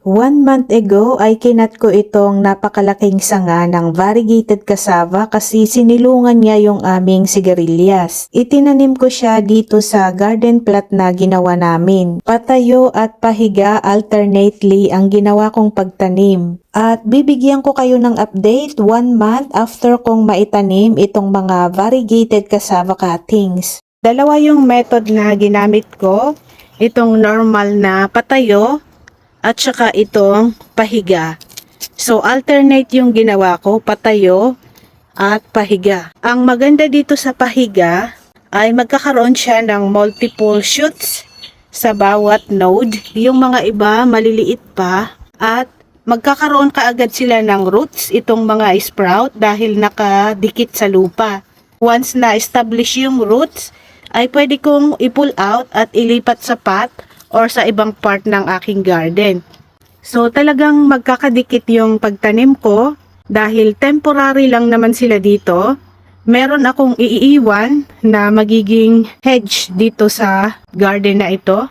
1 month ago ay kinat ko itong napakalaking sanga ng variegated cassava kasi sinilungan niya yung aming sigarilyas. Itinanim ko siya dito sa garden plot na ginawa namin. Patayo at pahiga alternately ang ginawa kong pagtanim. At bibigyan ko kayo ng update 1 month after kong maitanim itong mga variegated cassava cuttings. Dalawa yung method na ginamit ko. Itong normal na patayo at saka itong pahiga. So alternate yung ginawa ko, patayo at pahiga. Ang maganda dito sa pahiga ay magkakaroon siya ng multiple shoots sa bawat node. Yung mga iba maliliit pa at magkakaroon kaagad sila ng roots, itong mga sprout dahil nakadikit sa lupa. Once na establish yung roots ay pwede kong i-pull out at ilipat sa pot or sa ibang part ng aking garden. So talagang magkakadikit yung pagtanim ko dahil temporary lang naman sila dito. Meron akong iiwan na magiging hedge dito sa garden na ito.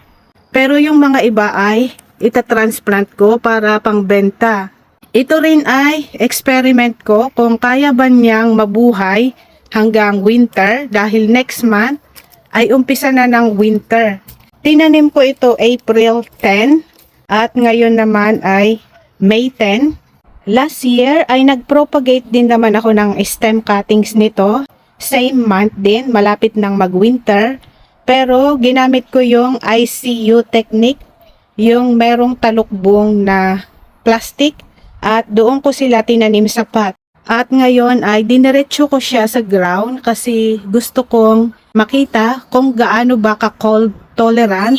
Pero yung mga iba ay itatransplant ko para pangbenta. Ito rin ay experiment ko kung kaya ba niyang mabuhay hanggang winter dahil next month ay umpisa na ng winter. Tinanim ko ito April 10 at ngayon naman ay May 10. Last year ay nag-propagate din naman ako ng stem cuttings nito. Same month din, malapit ng mag-winter. Pero ginamit ko yung ICU technique, yung merong talukbong na plastic at doon ko sila tinanim sa pot. At ngayon ay diniretso ko siya sa ground kasi gusto kong makita kung gaano ba ka-cold tolerant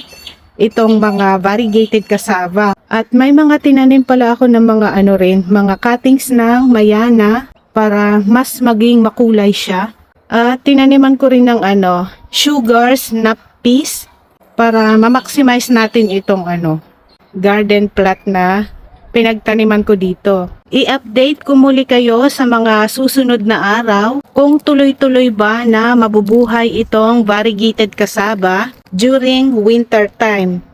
itong mga variegated cassava. At may mga tinanim pala ako ng mga mga cuttings ng mayana para mas maging makulay siya. At tinaniman ko rin ng sugars na peas para ma-maximize natin itong garden plot na pinagtaniman ko dito. I-update ko muli kayo sa mga susunod na araw kung tuloy-tuloy ba na mabubuhay itong variegated cassava during winter time.